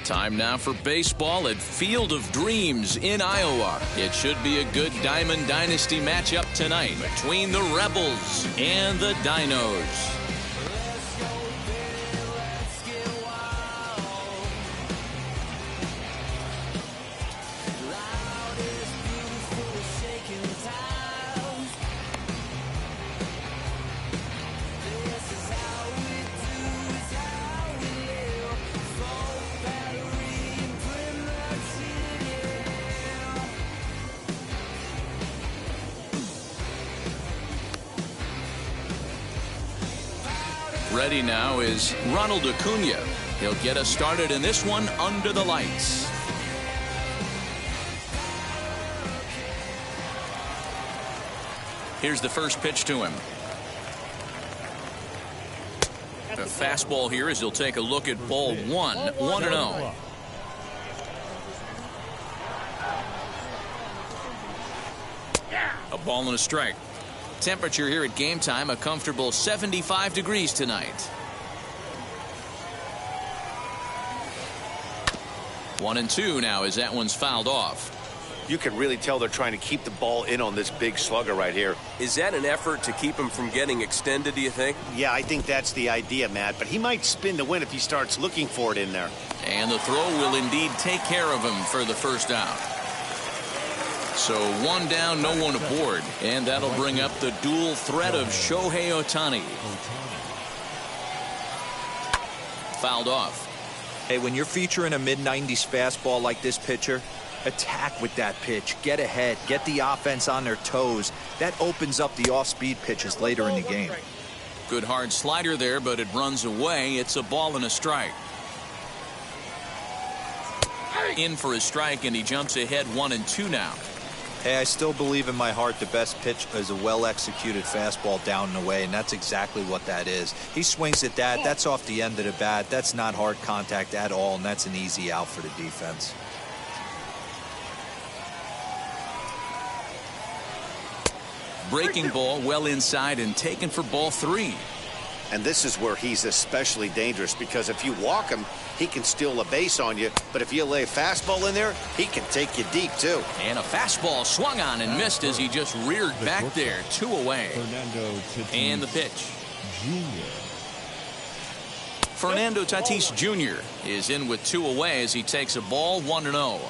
Time now for baseball at Field of Dreams in Iowa. It should be a good Diamond Dynasty matchup tonight between the Rebels and the Dinos. Ready now is Ronald Acuna. He'll get us started in this one under the lights. Here's the first pitch to him. A fastball here as he'll take a look at ball 1, 1-0. A ball and a strike. Temperature here at game time, a comfortable 75 degrees tonight. 1-2 now as that one's fouled off. You can really tell they're trying to keep the ball in on this big slugger right here. Is that an effort to keep him from getting extended, do you think? Yeah, I think that's the idea, Matt. But he might spin the win if he starts looking for it in there. And the throw will indeed take care of him for the first out. So one down, no one aboard. And that'll bring up the dual threat of Shohei Ohtani. Fouled off. Hey, when you're featuring a mid-90s fastball like this pitcher, attack with that pitch. Get ahead. Get the offense on their toes. That opens up the off-speed pitches later in the game. Good hard slider there, but it runs away. It's a ball and a strike. In for a strike, and he jumps ahead 1-2 now. Hey, I still believe in my heart the best pitch is a well-executed fastball down and away, and that's exactly what that is. He swings at that. That's off the end of the bat. That's not hard contact at all, and that's an easy out for the defense. Breaking ball well inside and taken for ball 3. And this is where he's especially dangerous, because if you walk him, he can steal a base on you. But if you lay a fastball in there, he can take you deep, too. And a fastball swung on and missed as he just reared back there. 2 away. And the pitch. Fernando Tatis Jr. is in with 2 away as he takes a ball 1-0.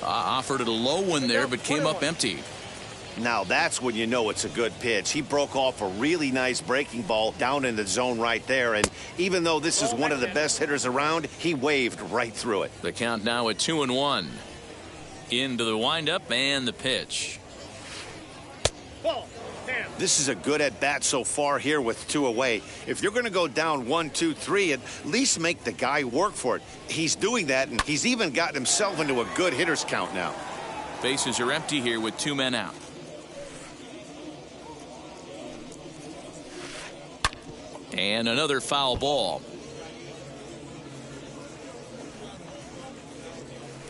Offered it a low one there, but came up empty. Now that's when you know it's a good pitch. He broke off a really nice breaking ball down in the zone right there. And even though this is one of the best hitters around, he waved right through it. The count now at 2-1. Into the windup and the pitch. This is a good at-bat so far here with 2 away. If you're going to go down 1, 2, 3, at least make the guy work for it. He's doing that, and he's even gotten himself into a good hitter's count now. Bases are empty here with 2 men out. And another foul ball.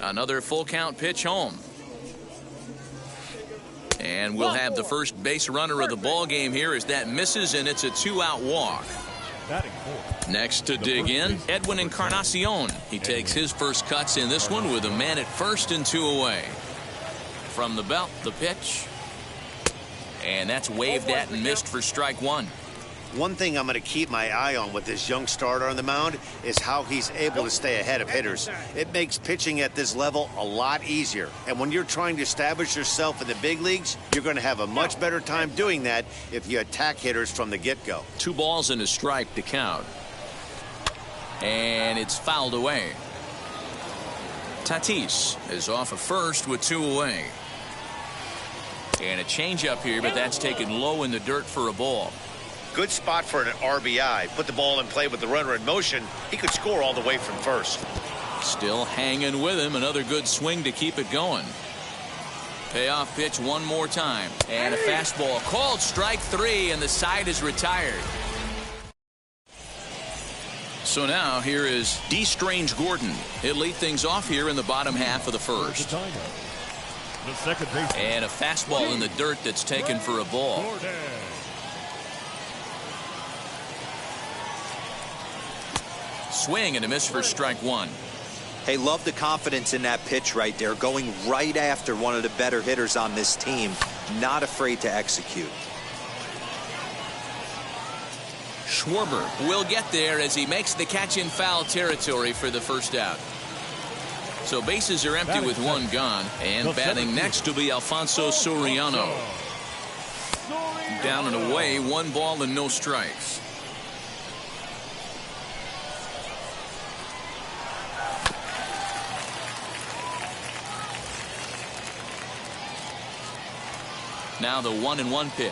Another full count pitch home. And we'll have the first base runner of the ball game here as that misses, and it's a 2-out walk. Next to dig in, Edwin Encarnacion. He takes his first cuts in this one with a man at first and 2 away. From the belt, the pitch. And that's waved at and missed for strike 1. One thing I'm going to keep my eye on with this young starter on the mound is how he's able to stay ahead of hitters. It makes pitching at this level a lot easier. And when you're trying to establish yourself in the big leagues, you're going to have a much better time doing that if you attack hitters from the get-go. 2 balls and a strike to count. And it's fouled away. Tatis is off of first with 2 away. And a changeup here, but that's taken low in the dirt for a ball. Good spot for an RBI. Put the ball in play with the runner in motion. He could score all the way from first. Still hanging with him. Another good swing to keep it going. Payoff pitch one more time. And a fastball called strike 3, and the side is retired. So now here is D. Strange Gordon. He'll lead things off here in the bottom half of the first. And a fastball in the dirt that's taken for a ball. Swing and a miss for strike one. Hey, love the confidence in that pitch right there, going right after one of the better hitters on this team, not afraid to execute. Schwarber will get there as he makes the catch in foul territory for the first out. So bases are empty with one gone, and batting next will be Alfonso Soriano. Down and away, 1 ball and no strikes. Now the 1-1 pitch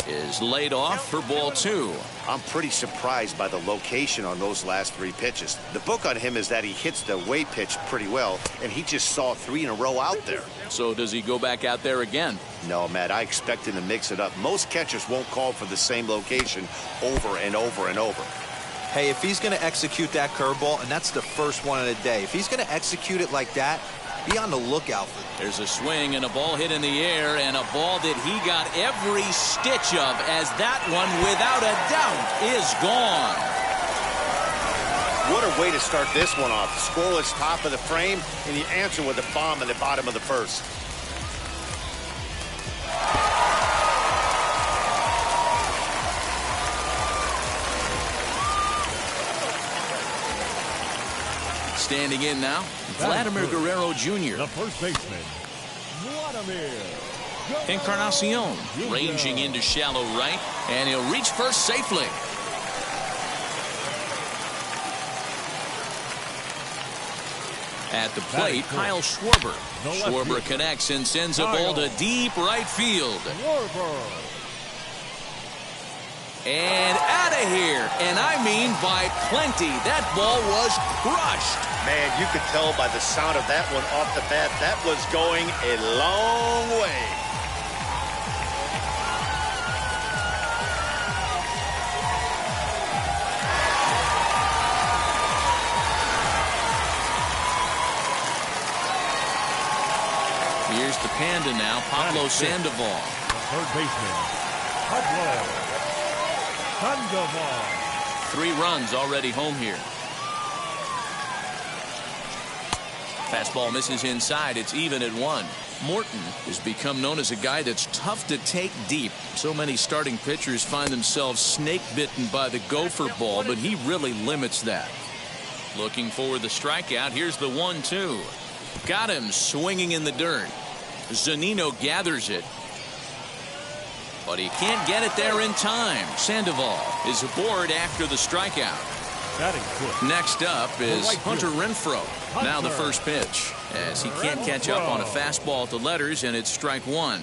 is laid off for ball 2. I'm pretty surprised by the location on those last 3 pitches. The book on him is that he hits the away pitch pretty well, and he just saw 3 in a row out there. So does he go back out there again? No, Matt, I expect him to mix it up. Most catchers won't call for the same location over and over and over. Hey, if he's going to execute that curveball, and that's the first one of the day, if he's going to execute it like that, be on the lookout for it. There's a swing and a ball hit in the air, and a ball that he got every stitch of, as that one, without a doubt, is gone. What a way to start this one off. Scoreless top of the frame, and you answer with a bomb in the bottom of the first. Standing in now, Vladimir Guerrero Jr. The first baseman, Vladimir Encarnacion ranging into shallow right, and he'll reach first safely. At the plate, Kyle Schwarber. Schwarber connects and sends a ball to deep right field. And out of here, and I mean by plenty. That ball was crushed. Man, you could tell by the sound of that one off the bat, that was going a long way. Here's the Panda now, Pablo Sandoval. Third baseman, Pablo Sandoval. 3 runs already home here. Fastball misses inside. It's even at 1. Morton has become known as a guy that's tough to take deep. So many starting pitchers find themselves snake bitten by the gopher ball, but he really limits that. Looking for the strikeout. Here's the 1-2. Got him swinging in the dirt. Zunino gathers it, but he can't get it there in time. Sandoval is aboard after the strikeout. Next up is Hunter Renfroe. Now the first pitch, as he can't catch up on a fastball at the letters, and it's strike 1.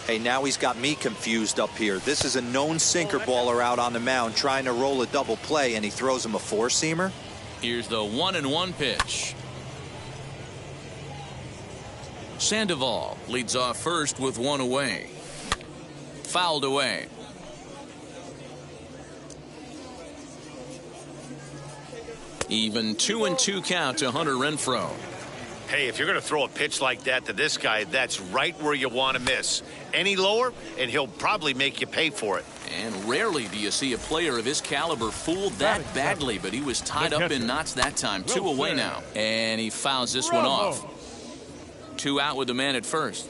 Hey, now he's got me confused up here. This is a known sinker baller out on the mound trying to roll a double play, and he throws him a 4-seamer. Here's the 1-1 pitch. Sandoval leads off first with 1 away. Fouled away. Even 2-2 count to Hunter Renfroe. Hey, if you're going to throw a pitch like that to this guy, that's right where you want to miss. Any lower, and he'll probably make you pay for it. And rarely do you see a player of his caliber fooled that badly, but he was tied up in knots that time. 2 away now, and he fouls this one off. 2 out with the man at first.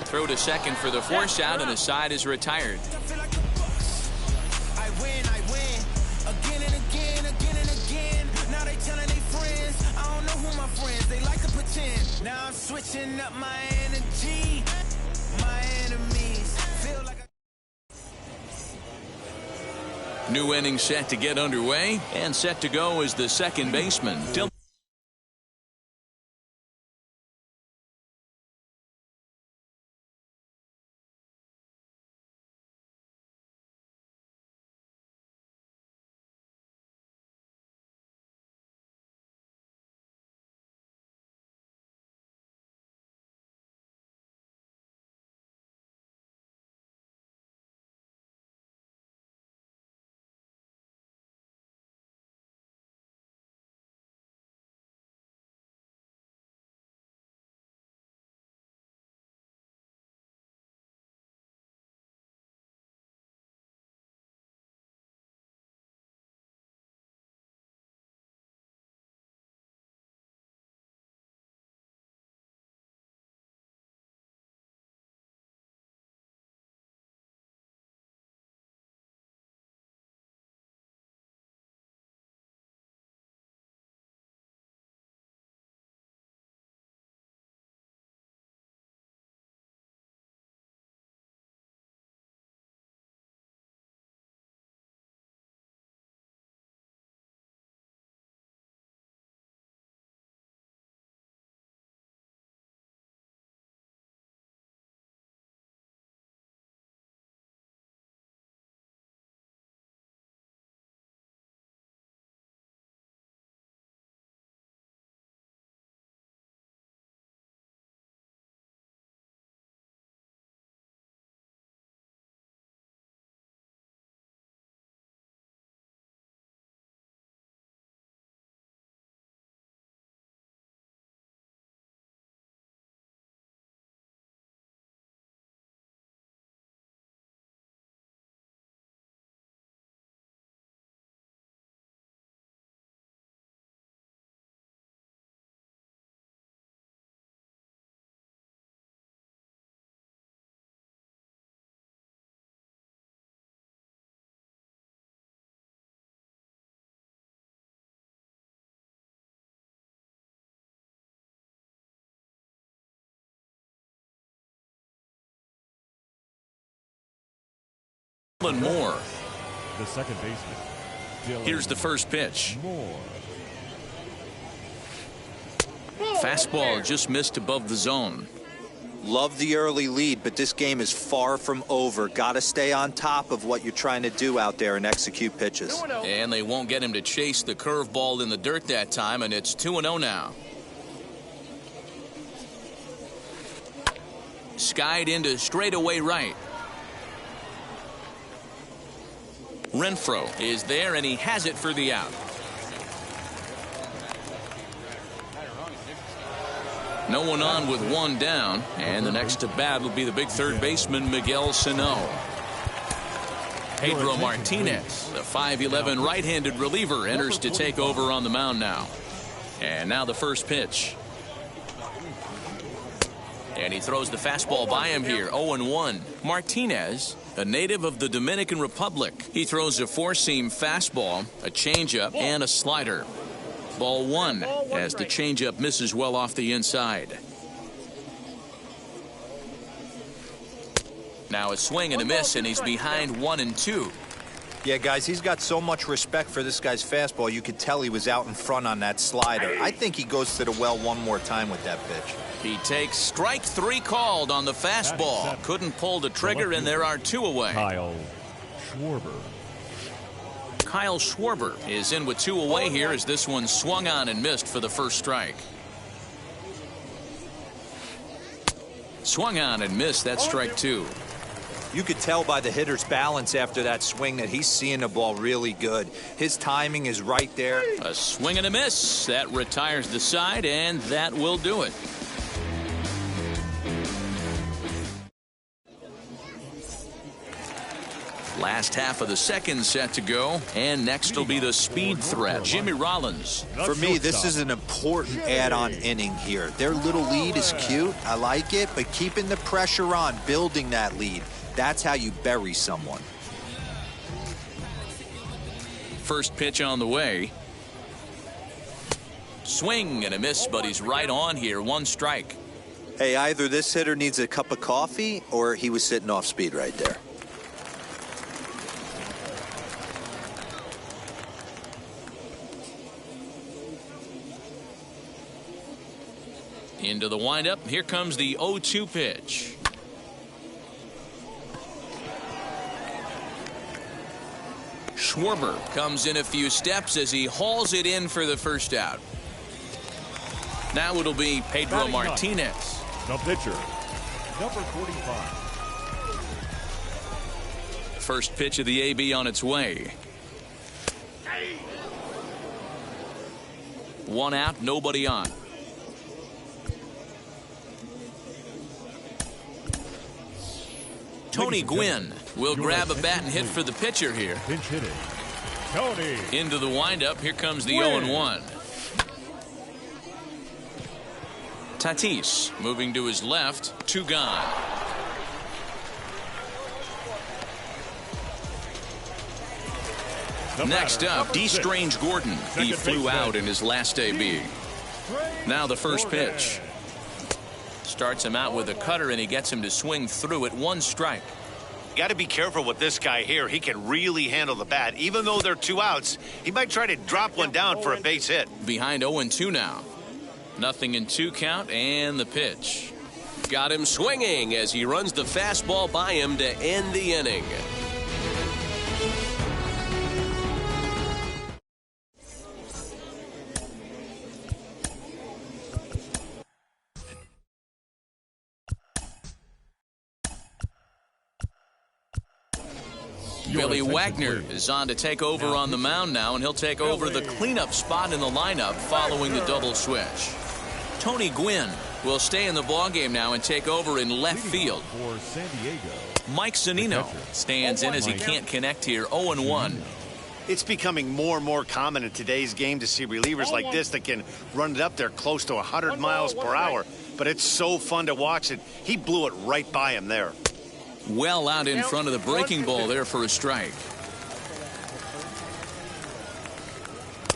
Throw to second for the force out, and the side is retired. Now I'm switching up my energy. My enemies feel like New inning set to get underway, and set to go is the second baseman. Dylan Moore. The second baseman. Here's the first pitch. Fastball just missed above the zone. Love the early lead, but this game is far from over. Got to stay on top of what you're trying to do out there and execute pitches. And they won't get him to chase the curveball in the dirt that time, and it's 2-0 now. Skied into straightaway right. Renfroe is there, and he has it for the out. No one on with one down, and the next to bat will be the big third baseman, Miguel Sano. Pedro Martinez, the 5'11" right-handed reliever, enters to take over on the mound now. And now the first pitch. And he throws the fastball by him here, 0-1. Martinez, a native of the Dominican Republic. He throws a four-seam fastball, a changeup, and a slider. Ball one as the changeup misses well off the inside. Now a swing and a miss, and he's behind 1-2. Yeah, guys, he's got so much respect for this guy's fastball. You could tell he was out in front on that slider. I think he goes to the well one more time with that pitch. He takes strike three called on the fastball. Couldn't pull the trigger, and there are two away. Kyle Schwarber is in with two away here as this one swung on and missed for the first strike. Swung on and missed. That's strike two. You could tell by the hitter's balance after that swing that he's seeing the ball really good. His timing is right there. A swing and a miss. That retires the side, and that will do it. Last half of the second set to go, and next will be the speed threat, Jimmy Rollins. For me, this is an important add-on inning here. Their little lead is cute. I like it, but keeping the pressure on, building that lead, that's how you bury someone. First pitch on the way. Swing and a miss, but he's right on here. One strike. Hey, either this hitter needs a cup of coffee or he was sitting off speed right there. Into the windup. Here comes the 0-2 pitch. Schwarber comes in a few steps as he hauls it in for the first out. Now it'll be Pedro Martinez. The pitcher, number 45. First pitch of the AB on its way. One out, nobody on. Tony Gwynn will grab a bat and hit for the pitcher here. Pinch hitting. Tony. Into the windup. Here comes the 0-1. Tatis moving to his left. Two gone. Next up, D. Strange Gordon. He flew out in his last AB. Now the first pitch. Starts him out with a cutter, and he gets him to swing through it. One strike. Got to be careful with this guy here. He can really handle the bat. Even though they're two outs, he might try to drop one down for a base hit. Behind 0-2 now. Nothing in two count, and the pitch. Got him swinging as he runs the fastball by him to end the inning. Billy Wagner is on to take over on the mound now, and he'll take over the cleanup spot in the lineup following the double switch. Tony Gwynn will stay in the ballgame now and take over in left field. Mike Zunino stands in as he can't connect here. 0-1. It's becoming more and more common in today's game to see relievers like this that can run it up there close to 100 miles per hour. But it's so fun to watch it. He blew it right by him there. Well out in front of the breaking ball there for a strike.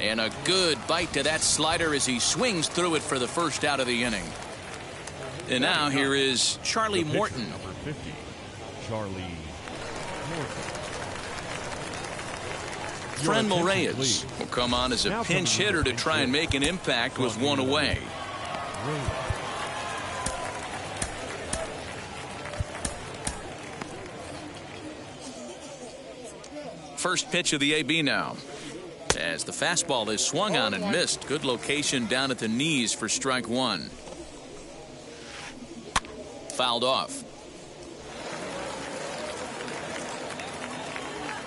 And a good bite to that slider as he swings through it for the first out of the inning. And now here is Charlie Morton. Number 50, Charlie Morton. Franmil Reyes will come on as a pinch hitter to try and make an impact with one away. First pitch of the AB now. As the fastball is swung on and missed. Good location down at the knees for strike one. Fouled off.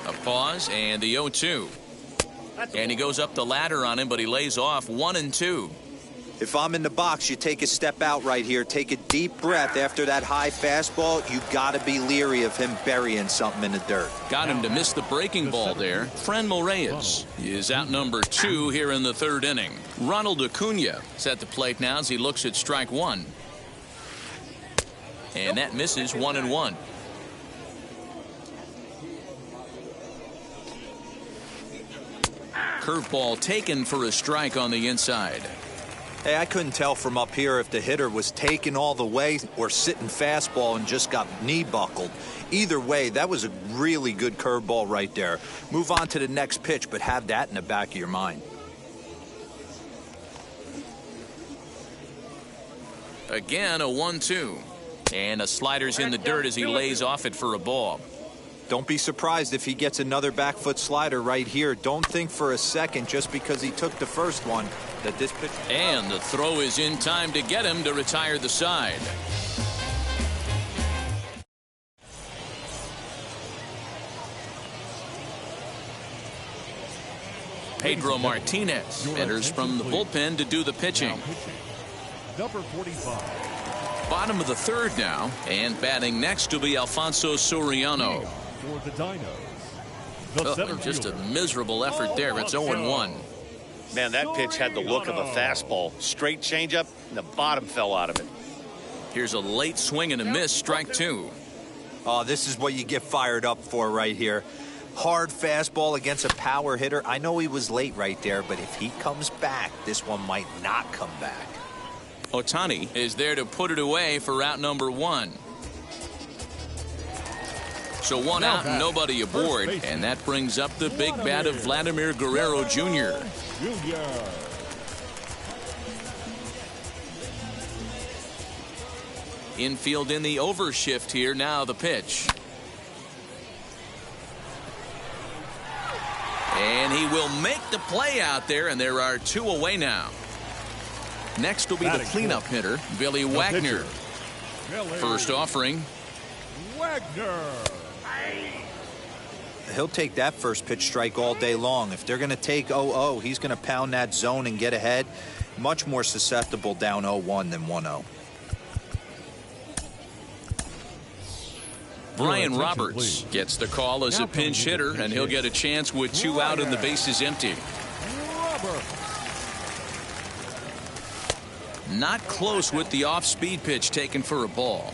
A pause and the 0-2. And he goes up the ladder on him, but he lays off 1-2. If I'm in the box, you take a step out right here. Take a deep breath after that high fastball. You got to be leery of him burying something in the dirt. Got him to miss the breaking ball there. Franmil Reyes is out number 2 here in the third inning. Ronald Acuna is at the plate now as he looks at strike one. And that misses 1-1. Curveball taken for a strike on the inside. Hey, I couldn't tell from up here if the hitter was taken all the way or sitting fastball and just got knee buckled. Either way, that was a really good curveball right there. Move on to the next pitch, but have that in the back of your mind. Again, a 1-2. And a slider's in the dirt as he lays off it for a ball. Don't be surprised if he gets another back foot slider right here. Don't think for a second just because he took the first one that this pitch. And the throw is in time to get him to retire the side. Pedro Martinez enters from the bullpen to do the pitching. Number 45. Bottom of the third now, and batting next will be Alfonso Soriano. For the Dinos. Just a miserable effort there. It's 0-1. Man, that pitch had the look of a fastball. Straight changeup, and the bottom fell out of it. Here's a late swing and a miss, strike two. Oh, this is what you get fired up for right here. Hard fastball against a power hitter. I know he was late right there, but if he comes back, this one might not come back. Ohtani is there to put it away for out number 1. So one out and nobody aboard, and that brings up the big bat of Vladimir Guerrero Jr. Infield in the overshift here. Now the pitch. And he will make the play out there, and there are 2 away now. Next will be the cleanup hitter, Billy Wagner. First offering. Wagner. He'll take that first pitch strike all day long. If they're going to take 0-0, he's going to pound that zone and get ahead. Much more susceptible down 0-1 than 1-0. Brian Roberts gets the call as a pinch hitter, and he'll get a chance with 2 out and the bases empty. Not close with the off-speed pitch taken for a ball.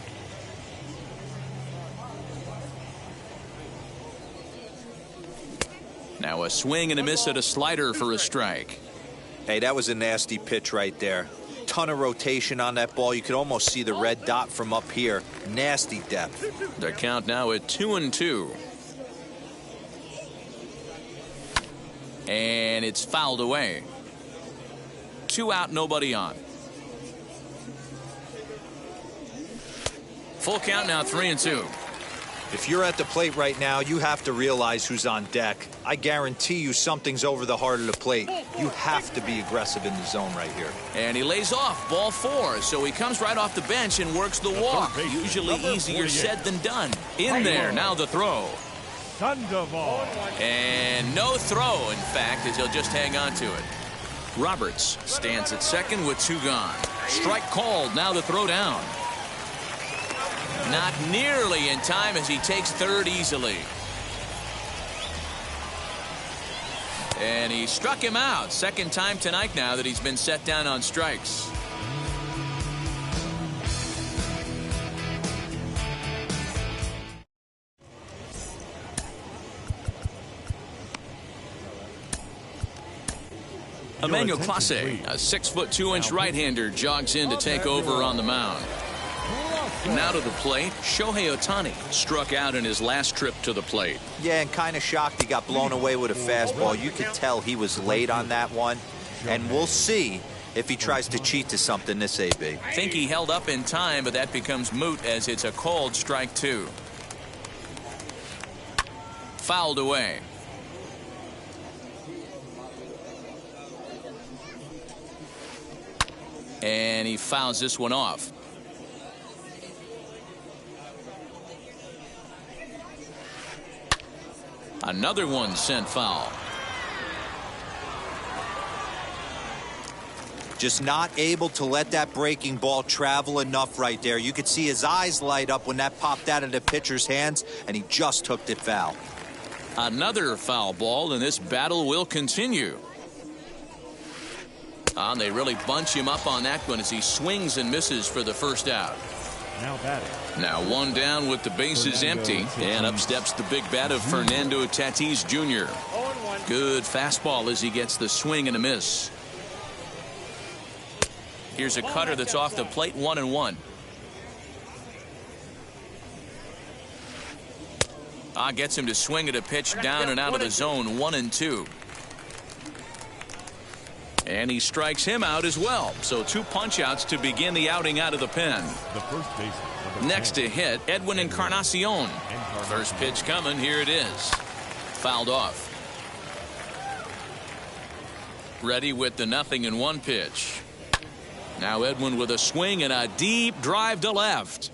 Now a swing and a miss at a slider for a strike. Hey, that was a nasty pitch right there. Ton of rotation on that ball. You could almost see the red dot from up here. Nasty depth. The count now at 2-2. And it's fouled away. 2 out, nobody on. Full count now, 3-2. If you're at the plate right now, you have to realize who's on deck. I guarantee you something's over the heart of the plate. You have to be aggressive in the zone right here. And he lays off, ball 4, so he comes right off the bench and works the walk. Usually easier said than done. In there, now the throw. Sandoval. And no throw, in fact, as he'll just hang on to it. Roberts stands at second with 2 gone. Strike called, now the throw down. Not nearly in time as he takes third easily. And he struck him out. Second time tonight now that he's been set down on strikes. Emmanuel Clase, a 6'2" right-hander, jogs in to take over on the mound. Now to the plate, Shohei Ohtani struck out in his last trip to the plate. Yeah, and kind of shocked he got blown away with a fastball. You could tell he was late on that one. And we'll see if he tries to cheat to something this AB. Think he held up in time, but that becomes moot as it's a called strike 2. Fouled away. And he fouls this one off. Another one sent foul. Just not able to let that breaking ball travel enough right there. You could see his eyes light up when that popped out of the pitcher's hands, and he just hooked it foul. Another foul ball, and this battle will continue. They really bunch him up on that one as he swings and misses for the first out. Now one down with the bases empty, and up steps the big bat of Fernando Tatis Jr. Good fastball as he gets the swing and a miss. Here's a cutter that's off the plate, 1-1. Gets him to swing at a pitch down and out of the zone, 1-2. And he strikes him out as well. So 2 punch outs to begin the outing out of the pen. Next to hit, Edwin Encarnacion. First pitch coming, here it is. Fouled off. Ready with the 0-1 pitch. Now Edwin with a swing and a deep drive to left.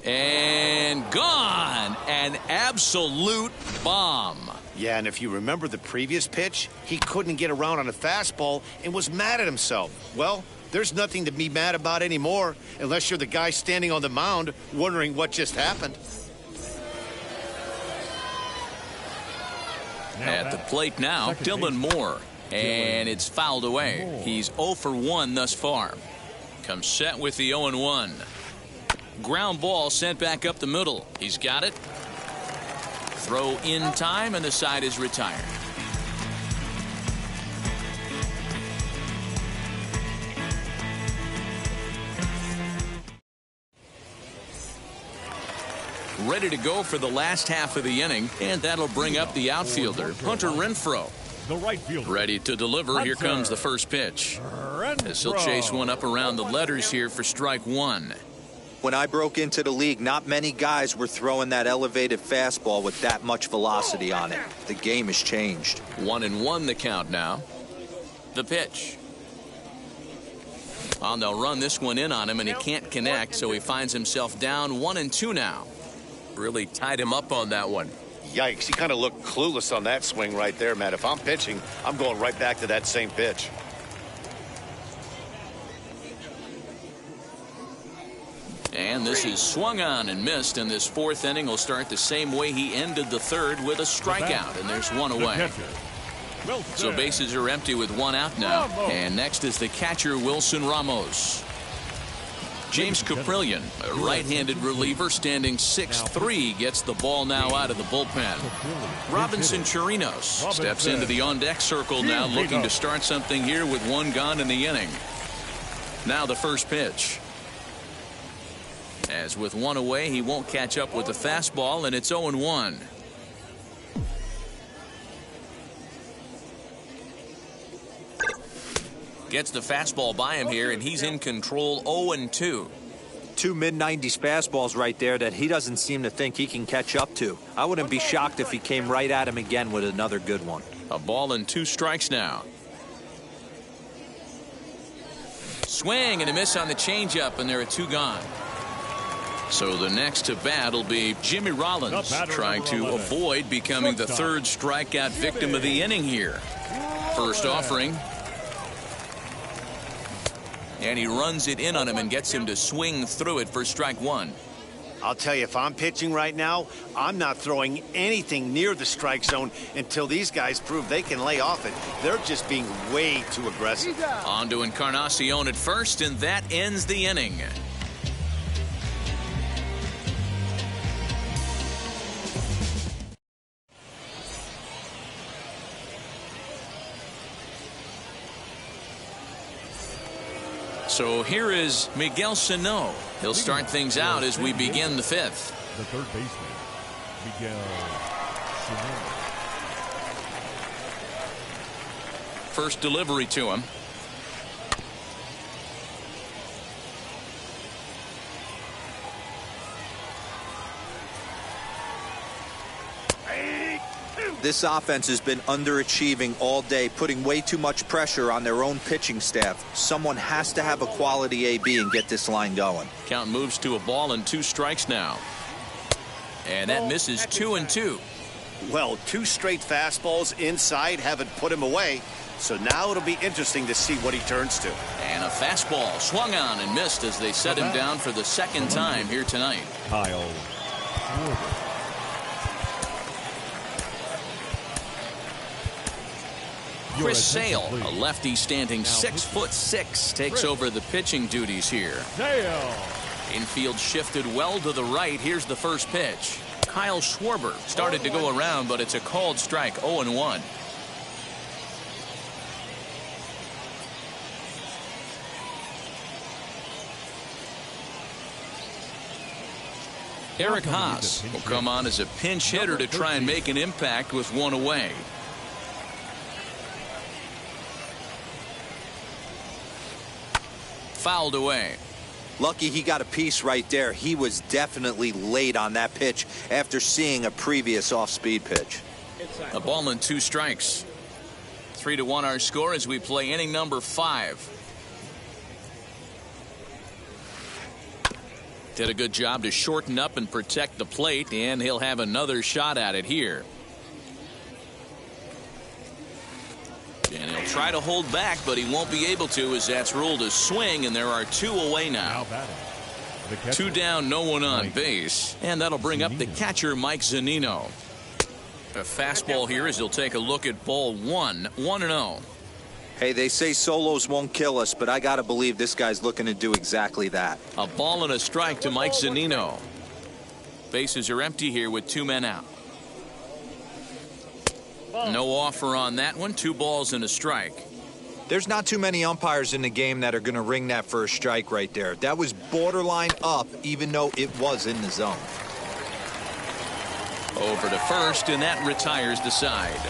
And gone. An absolute bomb. Yeah, and if you remember the previous pitch, he couldn't get around on a fastball and was mad at himself. Well, there's nothing to be mad about anymore unless you're the guy standing on the mound wondering what just happened. At the plate now, Dylan Moore. And it's fouled away. He's 0 for 1 thus far. Comes set with the 0-1. Ground ball sent back up the middle. He's got it. Throw in time, and the side is retired. Ready to go for the last half of the inning, and that'll bring up the outfielder, Hunter Renfroe. The right fielder. Ready to deliver. Here comes the first pitch. As he'll chase one up around the letters here for strike 1. When I broke into the league, not many guys were throwing that elevated fastball with that much velocity on it. The game has changed. 1-1 the count now. The pitch. They'll run this one in on him, and he can't connect, so he finds himself down 1-2 now. Really tied him up on that one. Yikes, he kind of looked clueless on that swing right there, Matt. If I'm pitching, I'm going right back to that same pitch. And this is swung on and missed, and this 4th inning will start the same way he ended the 3rd with a strikeout, and there's one away. So bases are empty with 1 out now, and next is the catcher Wilson Ramos. James Caprillion, a right-handed reliever standing 6'3", gets the ball now out of the bullpen. Robinson Chirinos steps into the on-deck circle now, looking to start something here with 1 gone in the inning. Now the first pitch. As with 1 away, he won't catch up with the fastball, and it's 0-1. Gets the fastball by him here, and he's in control. 0-2. 2 mid-90s fastballs right there that he doesn't seem to think he can catch up to. I wouldn't be shocked if he came right at him again with another good one. A ball and 2 strikes now. Swing and a miss on the changeup, and there are 2 gone. So the next to bat will be Jimmy Rollins, trying to avoid becoming the 3rd strikeout victim of the inning here. First offering. And he runs it in on him and gets him to swing through it for strike 1. I'll tell you, if I'm pitching right now, I'm not throwing anything near the strike zone until these guys prove they can lay off it. They're just being way too aggressive. On to Encarnacion at first, and that ends the inning. So here is Miguel Sano. He'll start things out as we begin the fifth. The third baseman, Miguel Sano. First delivery to him. This offense has been underachieving all day, putting way too much pressure on their own pitching staff. Someone has to have a quality AB and get this line going. Count moves to a ball and 2 strikes now. And that misses 2-2. Well, 2 straight fastballs inside haven't put him away. So now it'll be interesting to see what he turns to. And a fastball swung on and missed as they set him down for the second time here tonight. Kyle. Chris Sale, a lefty standing 6'6", takes over the pitching duties here. Infield shifted well to the right. Here's the first pitch. Kyle Schwarber started to go around, but it's a called strike. 0-1. Eric Haas will come on as a pinch hitter to try and make an impact with 1 away. Fouled away. Lucky he got a piece right there. He was definitely late on that pitch after seeing a previous off-speed pitch. A ball and 2 strikes. 3-1 our score as we play inning number 5. Did a good job to shorten up and protect the plate, and he'll have another shot at it here. And he'll try to hold back, but he won't be able to, as that's ruled a swing, and there are 2 away now. 2 down, no one on base, and that'll bring up the catcher, Mike Zunino. A fastball here as he'll take a look at ball 1, 1-0. Hey, they say solos won't kill us, but I got to believe this guy's looking to do exactly that. A ball and a strike to Mike Zunino. Bases are empty here with 2 men out. No offer on that one. 2 balls and a strike. There's not too many umpires in the game that are going to ring that first strike right there. That was borderline up, even though it was in the zone. Over to first, and that retires the side.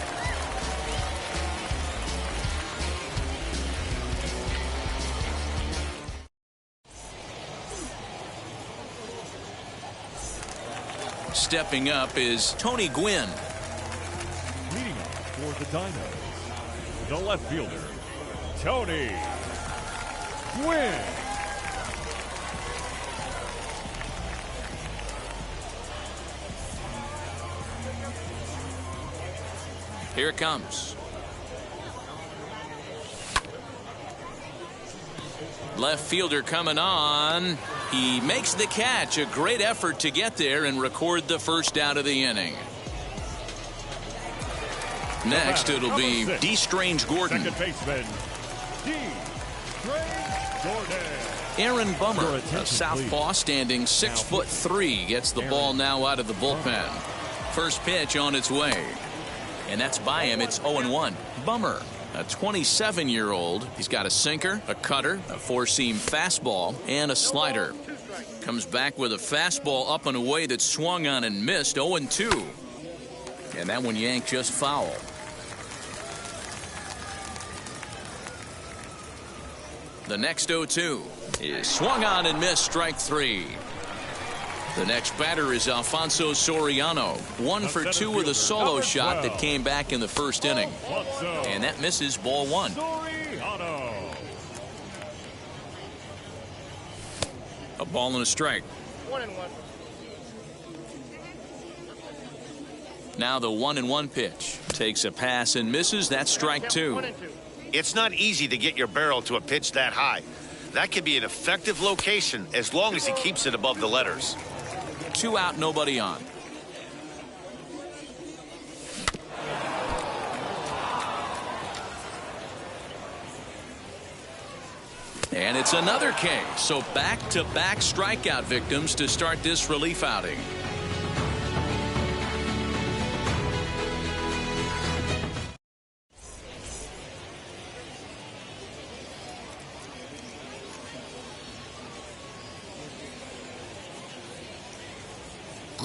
Stepping up is Tony Gwynn. Leading off for the Dinos, the left fielder, Tony Gwynn. Here it comes. Left fielder coming on. He makes the catch. A great effort to get there and record the first out of the inning. Next, it'll be D. Strange Gordon. Second baseman, D. Strange Gordon. Aaron Bummer, a southpaw standing 6'3", gets the ball now out of the bullpen. First pitch on its way. And that's by him. It's 0-1. Bummer, a 27-year-old. He's got a sinker, a cutter, a 4-seam fastball, and a slider. Comes back with a fastball up and away that swung on and missed. 0-2. And that one yanked just foul. The next 0-2 is swung on and missed. Strike 3. The next batter is Alfonso Soriano. 1 for 2 with a solo shot that came back in the first inning. And that misses. Ball 1. A ball and a strike. 1-1. Now the 1-1 pitch. Takes a pass and misses. That's strike 2. It's not easy to get your barrel to a pitch that high. That can be an effective location as long as he keeps it above the letters. 2 out, nobody on. And it's another K. So back-to-back strikeout victims to start this relief outing.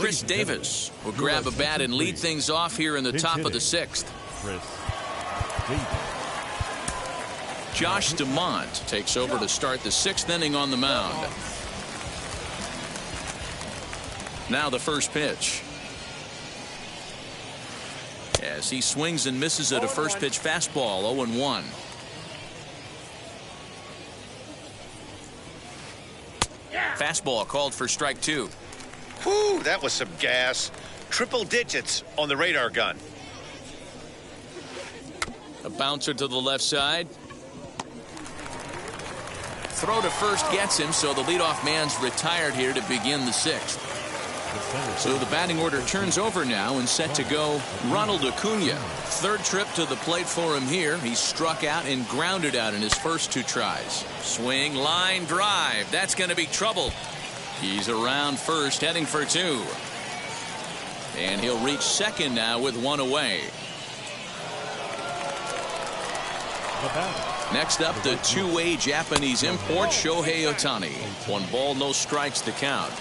Chris Davis will grab a bat and lead things off here in the top of the 6th. Chris Davis. Josh DeMont takes over to start the 6th inning on the mound. Now the first pitch. As he swings and misses at a first pitch fastball, 0-1. Fastball called for strike 2. Whew, that was some gas. Triple digits on the radar gun. A bouncer to the left side. Throw to first gets him, so the leadoff man's retired here to begin the 6th. So the batting order turns over now and set to go Ronald Acuna. Third trip to the plate for him here. He struck out and grounded out in his first 2 tries. Swing, line, drive. That's going to be trouble. He's around first, heading for 2. And he'll reach second now with 1 away. Next up, the two-way Japanese import, Shohei Ohtani. 1 ball, no strikes the count.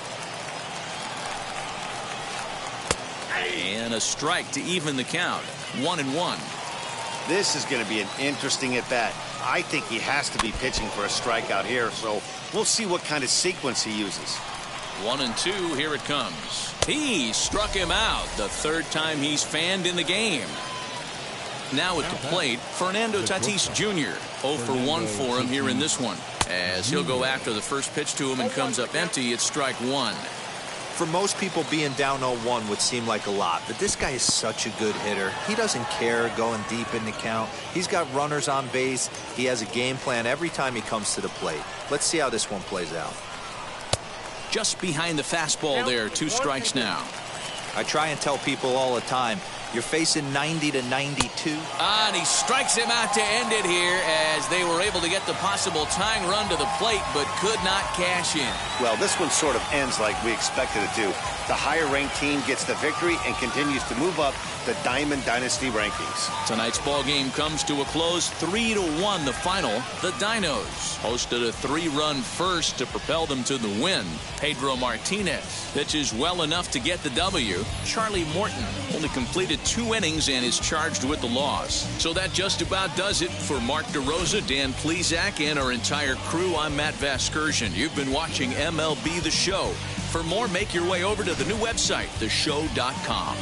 And a strike to even the count. 1-1. This is going to be an interesting at-bat. I think he has to be pitching for a strikeout here, so we'll see what kind of sequence he uses. 1-2, here it comes. He struck him out the 3rd time he's fanned in the game. Now at the plate, Fernando Tatis Jr. 0 for 1 for him here in this one. As he'll go after the first pitch to him and comes up empty, it's strike 1. For most people, being down 0-1 would seem like a lot, but this guy is such a good hitter. He doesn't care going deep in the count. He's got runners on base. He has a game plan every time he comes to the plate. Let's see how this one plays out. Just behind the fastball there, 2 strikes now. I try and tell people all the time, you're facing 90 to 92. And he strikes him out to end it here as they were able to get the possible tying run to the plate but could not cash in. Well, this one sort of ends like we expected it to. The higher-ranked team gets the victory and continues to move up the Diamond Dynasty rankings. Tonight's ball game comes to a close, 3-1 the final. The Dinos hosted a 3-run first to propel them to the win. Pedro Martinez pitches well enough to get the W. Charlie Morton only completed 2 innings and is charged with the loss. So that just about does it for Mark DeRosa, Dan Plesac, and our entire crew. I'm Matt Vasgersian. You've been watching MLB The Show. For more, make your way over to the new website, theshow.com.